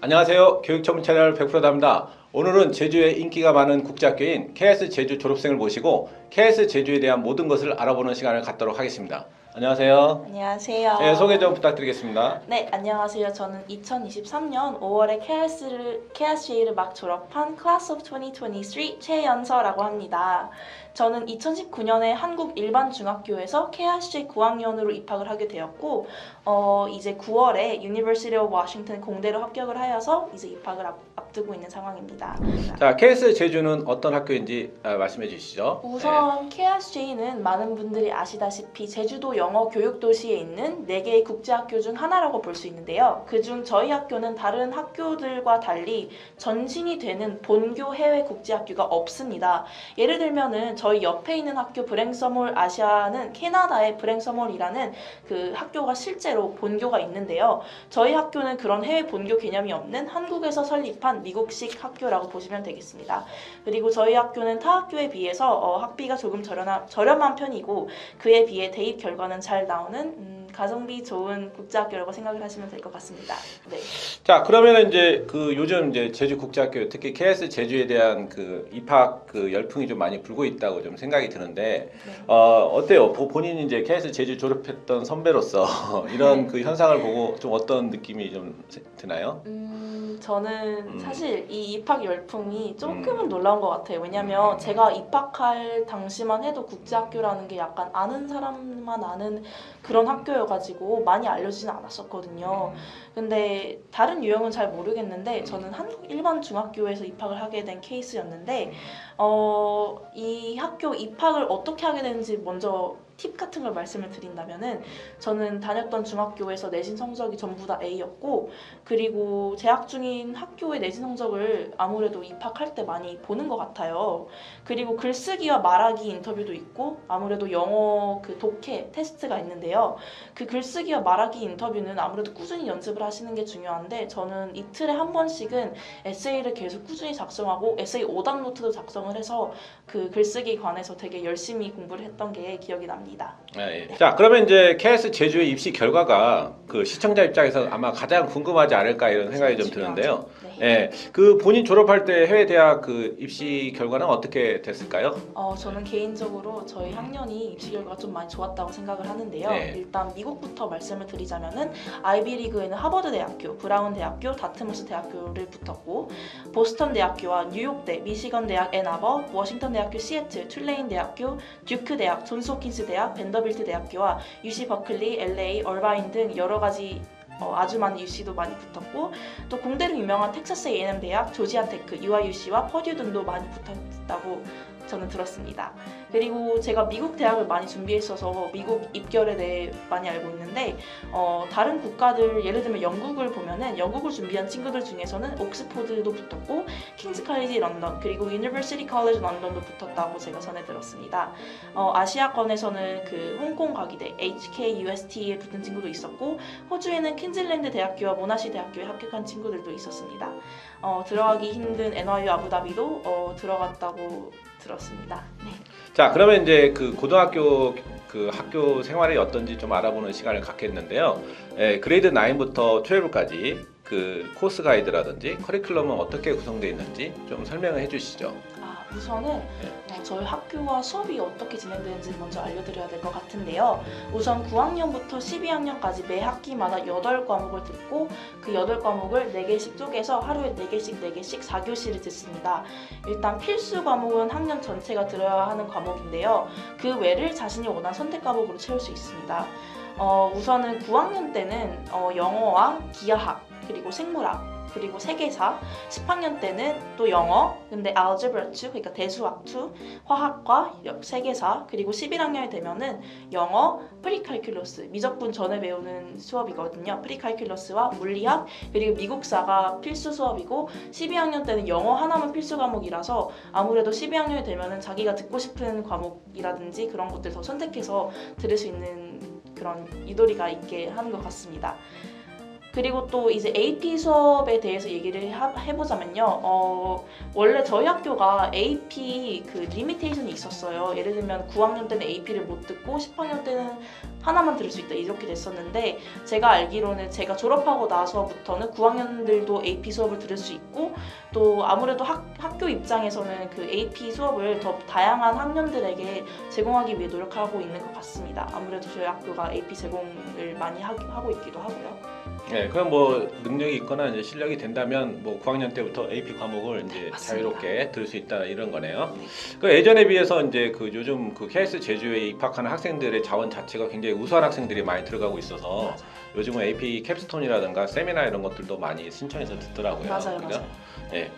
안녕하세요. 교육 전문 채널 100%답니다. 오늘은 제주의 인기가 많은 국제학교인 KS 제주 졸업생을 모시고 KS 제주에 대한 모든 것을 알아보는 시간을 갖도록 하겠습니다. 안녕하세요. 안녕하세요. 네, 소개 좀 부탁드리겠습니다. 네, 안녕하세요. 저는 2023년 5월에 KSJ를 막 졸업한 Class of 2023 최연서라고 합니다. 저는 2019년에 한국 일반 중학교에서 KSJ 9학년으로 입학을 하게 되었고 이제 9월에 University of Washington 공대로 합격을 하여서 이제 입학을 앞두고 있는 상황입니다. 자, KS 제주는 어떤 학교인지 말씀해 주시죠. 우선 KSJ는 많은 분들이 아시다시피 제주도 영어 교육 도시에 있는 4개의 국제학교 중 하나라고 볼 수 있는데요. 그중 저희 학교는 다른 학교들과 달리 전신이 되는 본교 해외 국제학교가 없습니다. 예를 들면은 저희 옆에 있는 학교 브랭서몰 아시아는 캐나다의 브랭서몰이라는 그 학교가 실제로 본교가 있는데요. 저희 학교는 그런 해외 본교 개념이 없는 한국에서 설립한 미국식 학교라고 보시면 되겠습니다. 그리고 저희 학교는 타 학교에 비해서 학비가 조금 저렴한 편이고 그에 비해 대입 결과는 잘 나오는 가성비 좋은 국제학교라고 생각을 하시면 될 것 같습니다. 네. 자, 그러면 이제 요즘 이제 제주 국제학교 특히 KS 제주에 대한 입학 열풍이 좀 많이 불고 있다고 좀 생각이 드는데 네. 어때요? 본인이 이제 KS 제주 졸업했던 선배로서 이런 현상을 보고 좀 어떤 느낌이 좀 드나요? 저는 사실 이 입학 열풍이 조금은 놀라운 것 같아요. 왜냐면 제가 입학할 당시만 해도 국제학교라는 게 약간 아는 사람만 아는 그런 학교여가지고 많이 알려지진 않았었거든요. 근데 다른 유형은 잘 모르겠는데 저는 한국 일반 중학교에서 입학을 하게 된 케이스였는데 이 학교 입학을 어떻게 하게 되는지 먼저 팁 같은 걸 말씀을 드린다면은 저는 다녔던 중학교에서 내신 성적이 전부 다 A였고 그리고 재학 중인 학교의 내신 성적을 아무래도 입학할 때 많이 보는 것 같아요. 그리고 글쓰기와 말하기 인터뷰도 있고 아무래도 영어 독해 테스트가 있는데요. 그 글쓰기와 말하기 인터뷰는 아무래도 꾸준히 연습을 하시는 게 중요한데 저는 이틀에 한 번씩은 에세이를 계속 꾸준히 작성하고 에세이 오답 노트도 작성을 해서 그 글쓰기에 관해서 되게 열심히 공부를 했던 게 기억이 납니다. 예. 자, 그러면 이제 KS 제주의 입시 결과가 시청자 입장에서 아마 가장 궁금하지 않을까 이런 생각이 좀 드는데요. 네. 예, 본인 졸업할 때 해외 대학 입시 결과는 어떻게 됐을까요? 저는 개인적으로 저희 학년이 입시 결과가 좀 많이 좋았다고 생각을 하는데요. 네. 일단 미국부터 말씀을 드리자면은 아이비리그에는 하버드 대학교, 브라운 대학교, 다트무스 대학교를 붙었고 보스턴 대학교와 뉴욕대, 미시건 대학 앤아버, 워싱턴 대학교 시애틀, 툴레인 대학교, 듀크 대학, 존스 홉킨스 대학, 벤더빌트 대학교와 UC 버클리, LA, 얼바인 등 여러 가지 아주 많은 UC도 많이 붙었고 또 공대로 유명한 텍사스 A&M 대학, 조지아 테크, UIUC와 퍼듀 등도 많이 붙었다고 저는 들었습니다. 그리고 제가 미국 대학을 많이 준비했어서 미국 입결에 대해 많이 알고 있는데 다른 국가들 예를 들면 영국을 보면은 영국을 준비한 친구들 중에서는 옥스포드도 붙었고 킹스 칼리지 런던 그리고 유니버시티 컬리지 런던도 붙었다고 제가 전해 들었습니다. 아시아권에서는 홍콩 과기대 HKUST에 붙은 친구도 있었고 호주에는 퀸즐랜드 대학교와 모나시 대학교에 합격한 친구들도 있었습니다. 들어가기 힘든 NYU 아부다비도 들어갔다고 들었습니다. 네. 자, 그러면 이제 고등학교 학교 생활이 어떤지 좀 알아보는 시간을 갖겠는데요. 예, 그레이드 9부터 12까지 코스 가이드라든지 커리큘럼은 어떻게 구성되어 있는지 좀 설명을 해주시죠. 우선은 저희 학교와 수업이 어떻게 진행되는지 먼저 알려드려야 될 것 같은데요. 우선 9학년부터 12학년까지 매 학기마다 8과목을 듣고 그 8과목을 4개씩 쪼개서 하루에 4개씩 4교시를 듣습니다. 일단 필수 과목은 학년 전체가 들어야 하는 과목인데요. 그 외를 자신이 원하는 선택 과목으로 채울 수 있습니다. 우선은 9학년 때는 영어와 기하학 그리고 생물학 그리고 세계사, 10학년 때는 또 영어, 근데 algebra 2, 그러니까 대수학 2, 화학과 세계사, 그리고 11학년이 되면은 영어, 프리칼큘러스, 미적분 전에 배우는 수업이거든요. 프리칼큘러스와 물리학, 그리고 미국사가 필수 수업이고 12학년 때는 영어 하나만 필수 과목이라서 아무래도 12학년이 되면은 자기가 듣고 싶은 과목이라든지 그런 것들 더 선택해서 들을 수 있는 그런 유도리가 있게 하는 것 같습니다. 그리고 또 이제 AP 수업에 대해서 얘기를 해보자면요. 원래 저희 학교가 AP 그 리미테이션이 있었어요. 예를 들면 9학년 때는 AP를 못 듣고 10학년 때는 하나만 들을 수 있다 이렇게 됐었는데, 제가 알기로는 제가 졸업하고 나서부터는 9학년들도 AP 수업을 들을 수 있고, 또 아무래도 학교 입장에서는 그 AP 수업을 더 다양한 학년들에게 제공하기 위해 노력하고 있는 것 같습니다. 아무래도 저희 학교가 AP 제공을 많이 하고 있기도 하고요. 네, 그럼 뭐 능력이 있거나 이제 실력이 된다면 뭐 9학년 때부터 AP 과목을 이제 맞습니다. 자유롭게 들을 수 있다 이런 거네요. 그 예전에 비해서 이제 그 요즘 그 KS 제주에 입학하는 학생들의 자원 자체가 굉장히 우수한 학생들이 많이 들어가고 있어서 맞아요. 요즘은 AP 캡스톤이라든가 세미나 이런 것들도 많이 신청해서 듣더라고요. 맞아요, 그죠? 맞아요. 예.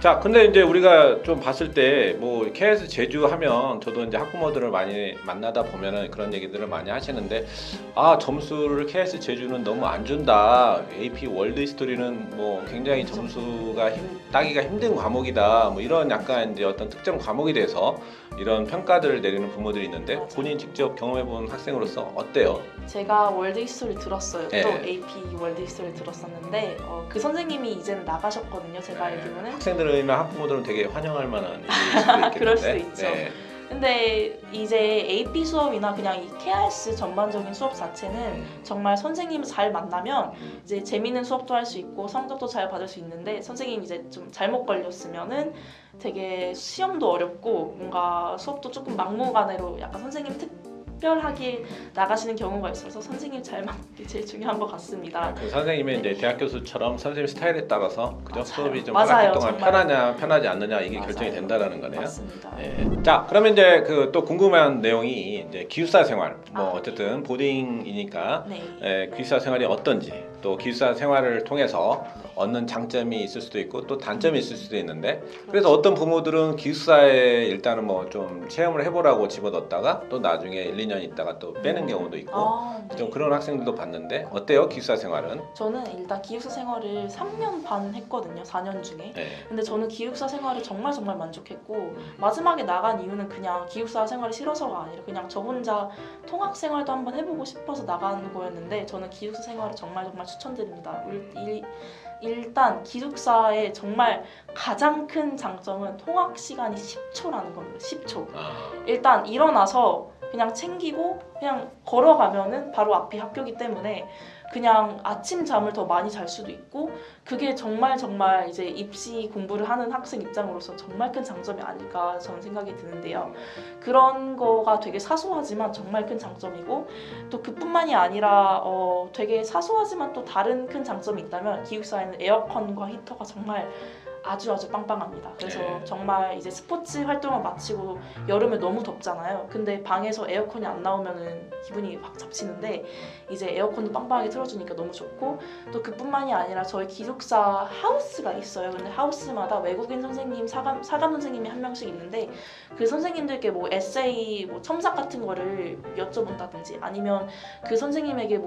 자, 근데 이제 우리가 좀 봤을 때 뭐 KS 제주 하면 저도 이제 학부모들을 많이 만나다 보면은 그런 얘기들을 많이 하시는데, 아, 점수를 KS 제주는 너무 안 준다. AP 월드 히스토리는 뭐 굉장히 점수가 따기가 힘든 과목이다. 뭐 이런 약간 이제 어떤 특정 과목에 대해서 이런 평가들을 내리는 부모들이 있는데, 맞아요. 본인 직접 경험해 본 학생으로서 어때요? 제가 월드 히스토리 들었어요. 네. 또 AP 월드 히스토리 들었었는데 그 선생님이 이제는 나가셨거든요. 제가 알기로는. 학생들이나 학부모들은 되게 환영할 만한 일일 수도 있겠는데. 그럴 수도 있죠. 네. 근데 이제 AP 수업이나 그냥 이 KRS 전반적인 수업 자체는 정말 선생님 잘 만나면 이제 재밌는 수업도 할 수 있고 성적도 잘 받을 수 있는데, 선생님 이제 좀 잘못 걸렸으면은 되게 시험도 어렵고 뭔가 수업도 조금 막무가내로 약간 선생님 특별하게 나가시는 경우가 있어서 선생님 잘 맞는 게 제일 중요한 것 같습니다. 그 선생님의 이제 대학 교수처럼 선생님 스타일에 따라서 그죠? 맞아요. 수업이 좀 맞아요, 학기 동안 정말. 편하냐 편하지 않느냐 이게 맞아요. 결정이 된다라는 거네요. 맞습니다. 예. 자, 그러면 이제 그 또 궁금한 내용이 이제 기숙사 생활. 뭐 어쨌든 보딩이니까 네. 기숙사 생활이 어떤지, 또 기숙사 생활을 통해서 얻는 장점이 있을 수도 있고 또 단점이 있을 수도 있는데, 그래서 어떤 부모들은 기숙사에 일단은 뭐 좀 체험을 해보라고 집어넣었다가 또 나중에 1, 2년 있다가 또 빼는 경우도 있고 네. 좀 그런 학생들도 봤는데, 어때요 기숙사 생활은? 저는 일단 기숙사 생활을 3년 반 했거든요. 4년 중에. 네. 근데 저는 기숙사 생활을 정말 만족했고, 마지막에 나간 이유는 그냥 기숙사 생활이 싫어서가 아니라 그냥 저 혼자 통학 생활도 한번 해보고 싶어서 나간 거였는데, 저는 기숙사 생활을 정말 추천드립니다. 일단 기숙사의 정말 가장 큰 장점은 통학 시간이 10초라는 겁니다. 10초. 일단 일어나서 그냥 챙기고 그냥 걸어가면은 바로 앞이 학교기 때문에 그냥 아침 잠을 더 많이 잘 수도 있고, 그게 정말 이제 입시 공부를 하는 학생 입장으로서 정말 큰 장점이 아닐까 저는 생각이 드는데요. 그런 거가 되게 사소하지만 정말 큰 장점이고, 또 그뿐만이 아니라 되게 사소하지만 또 다른 큰 장점이 있다면, 기숙사에는 에어컨과 히터가 정말 아주 빵빵합니다. 그래서 정말 이제 스포츠 활동을 마치고 여름에 너무 덥잖아요. 근데 방에서 에어컨이 안 나오면은 기분이 확 잡치는데, 이제 에어컨도 빵빵하게 틀어주니까 너무 좋고, 또 그뿐만이 아니라 저희 기숙사 하우스가 있어요. 근데 하우스마다 외국인 선생님, 사감 선생님이 한 명씩 있는데, 그 선생님들께 뭐 에세이, 뭐 첨삭 같은 거를 여쭤본다든지, 아니면 그 선생님에게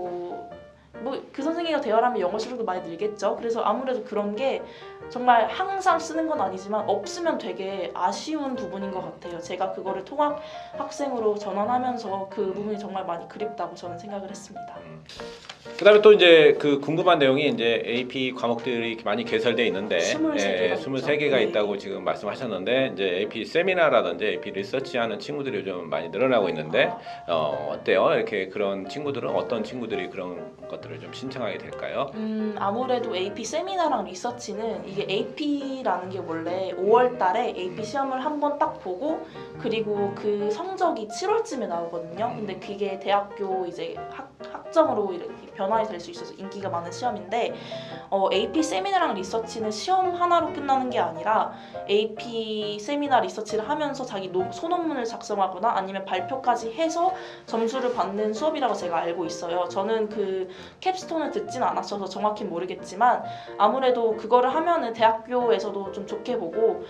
그 선생님과 대화를 하면 영어 실력도 많이 늘겠죠. 그래서 아무래도 그런 게 정말 항상 쓰는 건 아니지만 없으면 되게 아쉬운 부분인 것 같아요. 제가 그거를 통학 학생으로 전환하면서 그 부분이 정말 많이 그립다고 저는 생각을 했습니다. 그다음에 또 이제 그 궁금한 내용이 이제 AP 과목들이 많이 개설돼 있는데 23개가 있다고 지금 말씀하셨는데, 이제 AP 세미나라든지 AP 리서치 하는 친구들이 요즘 많이 늘어나고 있는데 어때요? 이렇게 그런 친구들은 어떤 친구들이 그런 것들을 좀 신청하게 될까요? 아무래도 AP 세미나랑 리서치는 이게 AP라는 게 원래 5월 달에 AP 시험을 한번 딱 보고, 그리고 그 성적이 7월쯤에 나오거든요. 근데 그게 대학교 이제 학점으로 이렇게 변환이 될 수 있어서 인기가 많은 시험인데, AP 세미나랑 리서치는 시험 하나로 끝나는 게 아니라 AP 세미나 리서치를 하면서 자기 소논문을 작성하거나 아니면 발표까지 해서 점수를 받는 수업이라고 제가 알고 있어요. 저는 그 캡스톤을 듣진 않았어서 정확히 모르겠지만, 아무래도 그거를 하면은 대학교에서도 좀 좋게 보고,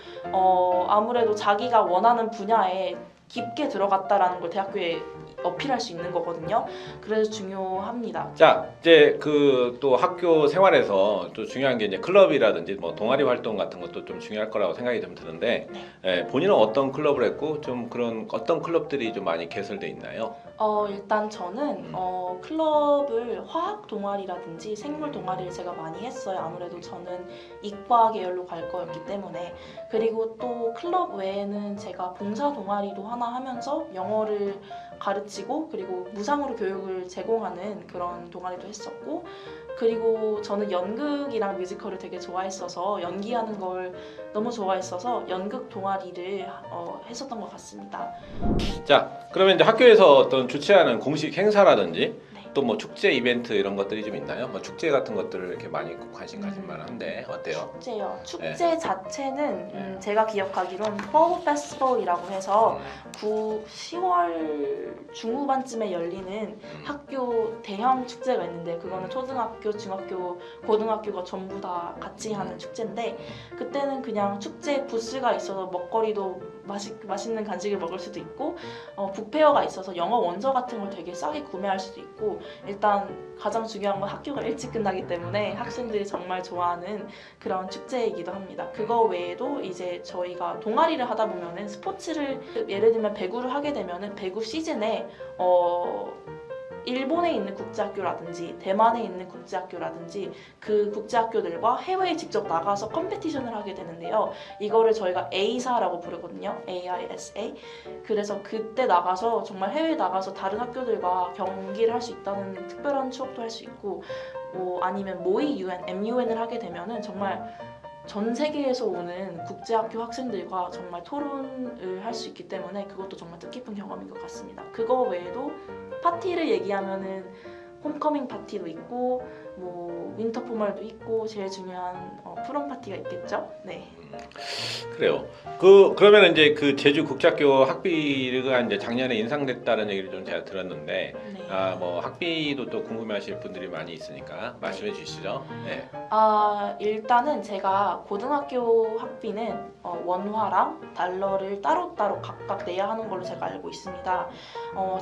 아무래도 자기가 원하는 분야에 깊게 들어갔다라는 걸 대학교에 어필할 수 있는 거거든요. 그래서 중요합니다. 자, 이제 그 또 학교 생활에서 또 중요한 게 이제 클럽이라든지 뭐 동아리 활동 같은 것도 좀 중요할 거라고 생각이 좀 드는데, 본인은 어떤 클럽을 했고 좀 그런 어떤 클럽들이 좀 많이 개설돼 있나요? 일단 저는 클럽을 화학 동아리라든지 생물 동아리를 제가 많이 했어요. 아무래도 저는 이과 계열로 갈 거였기 때문에. 그리고 또 클럽 외에는 제가 봉사 동아리도 하나 하면서 영어를 가르치고 그리고 무상으로 교육을 제공하는 그런 동아리도 했었고, 그리고 저는 연극이랑 뮤지컬을 되게 좋아했어서 연기하는 걸 너무 좋아했어서 연극 동아리를 했었던 것 같습니다. 자, 그러면 이제 학교에서 어떤 주최하는 공식 행사라든지 네. 또 뭐 축제 이벤트 이런 것들이 좀 있나요? 뭐 축제 같은 것들을 이렇게 많이 관심 가질 만한데 어때요? 축제요. 축제 자체는 제가 기억하기론 Fall Festival이라고 해서 10월 중후반쯤에 열리는 학교 대형 축제가 있는데, 그거는 초등학교, 중학교, 고등학교가 전부 다 같이 하는 축제인데, 그때는 그냥 축제 부스가 있어서 먹거리도 맛있는 간식을 먹을 수도 있고, 북페어가 있어서 영어 원서 같은 걸 되게 싸게 구매할 수도 있고, 일단 가장 중요한 건 학교가 일찍 끝나기 때문에 학생들이 정말 좋아하는 그런 축제이기도 합니다. 그거 외에도 이제 저희가 동아리를 하다 보면은 스포츠를, 예를 들면 배구를 하게 되면은 배구 시즌에 일본에 있는 국제학교라든지 대만에 있는 국제학교라든지 그 국제학교들과 해외에 직접 나가서 컴페티션을 하게 되는데요. 이거를 저희가 A사라고 부르거든요. AISA. 그래서 그때 나가서 정말 해외에 나가서 다른 학교들과 경기를 할 수 있다는 특별한 추억도 할 수 있고, 아니면 모의 UN, MUN을 하게 되면은 정말 전 세계에서 오는 국제학교 학생들과 정말 토론을 할 수 있기 때문에 그것도 정말 뜻깊은 경험인 것 같습니다. 그거 외에도 파티를 얘기하면은 홈커밍 파티도 있고 뭐 윈터 포멀도 있고 제일 중요한 프롬 파티가 있겠죠. 네. 그래요. 그러면 이제 그 제주 국제학교 학비가 이제 작년에 인상됐다는 얘기를 좀 제가 들었는데, 네. 뭐 학비도 또 궁금해하실 분들이 많이 있으니까 말씀해 주시죠. 네. 일단은 제가 고등학교 학비는 원화랑 달러를 따로따로 각각 내야 하는 걸로 제가 알고 있습니다.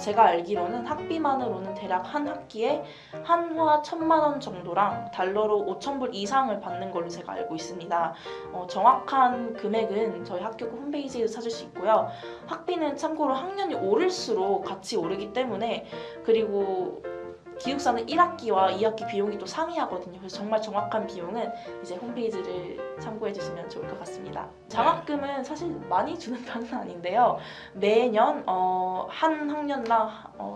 제가 알기로는 학비만으로는 대략 한 학기에 한화 1,000만 원 정도랑 달러로 5,000불 이상을 받는 걸로 제가 알고 있습니다. 정확한 금액은 저희 학교 홈페이지에서 찾을 수 있고요. 학비는 참고로 학년이 오를수록 같이 오르기 때문에, 그리고 기숙사는 1학기와 2학기 비용이 또 상이하거든요. 그래서 정말 정확한 비용은 이제 홈페이지를 참고해 주시면 좋을 것 같습니다. 장학금은 사실 많이 주는 편은 아닌데요. 매년 한 학년당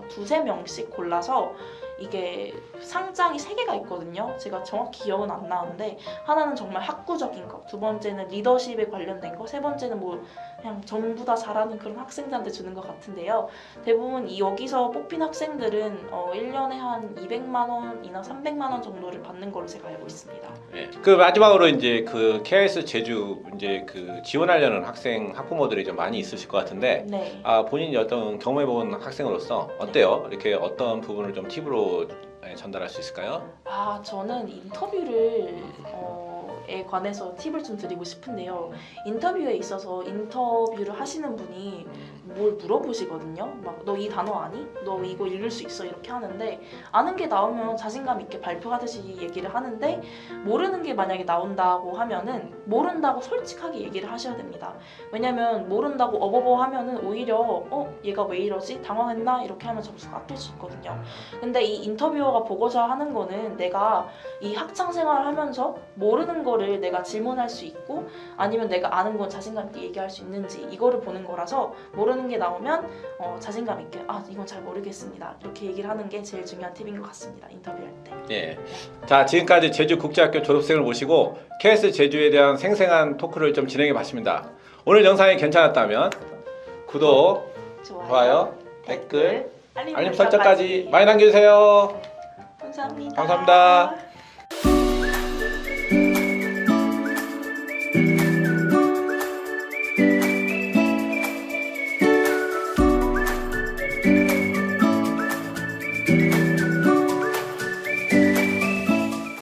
2~3명씩 골라서 이게 상장이 3개가 있거든요. 제가 정확히 기억은 안 나는데, 하나는 정말 학구적인 거, 두 번째는 리더십에 관련된 거, 세 번째는 뭐 그냥 전부 다 잘하는 그런 학생들한테 주는 것 같은데요. 대부분 여기서 뽑힌 학생들은 1년에 한 200만 원이나 300만 원 정도를 받는 걸로 제가 알고 있습니다. 네. 그 마지막으로 이제 그 KS 제주 이제 그 지원하려는 학부모들이 좀 많이 있으실 것 같은데, 네. 본인이 어떤 경험해본 학생으로서 어때요? 이렇게 어떤 부분을 좀 팁으로 전달할 수 있을까요? 저는 인터뷰를 에 관해서 팁을 좀 드리고 싶은데요. 인터뷰에 있어서 인터뷰를 하시는 분이 뭘 물어보시거든요. 막 너 이 단어 아니? 너 이거 읽을 수 있어? 이렇게 하는데, 아는 게 나오면 자신감 있게 발표하듯이 얘기를 하는데, 모르는 게 만약에 나온다고 하면은 모른다고 솔직하게 얘기를 하셔야 됩니다. 왜냐면 모른다고 어버버 하면은 오히려 얘가 왜 이러지? 당황했나? 이렇게 하면 점수가 깎일 수 있거든요. 근데 이 인터뷰어가 보고자 하는 거는 내가 이 학창 생활을 하면서 모르는 거를 내가 질문할 수 있고, 아니면 내가 아는 건 자신감 있게 얘기할 수 있는지, 이거를 보는 거라서 모르는 게 나오면 자신감 있게 이건 잘 모르겠습니다 이렇게 얘기를 하는 게 제일 중요한 팁인 것 같습니다. 인터뷰할 때. 예. 자, 지금까지 제주국제학교 졸업생을 모시고 KS 제주에 대한 생생한 토크를 좀 진행해 봤습니다. 오늘 영상이 괜찮았다면 구독, 좋아요, 댓글, 알림 설정까지 많이 남겨주세요. 감사합니다. 감사합니다.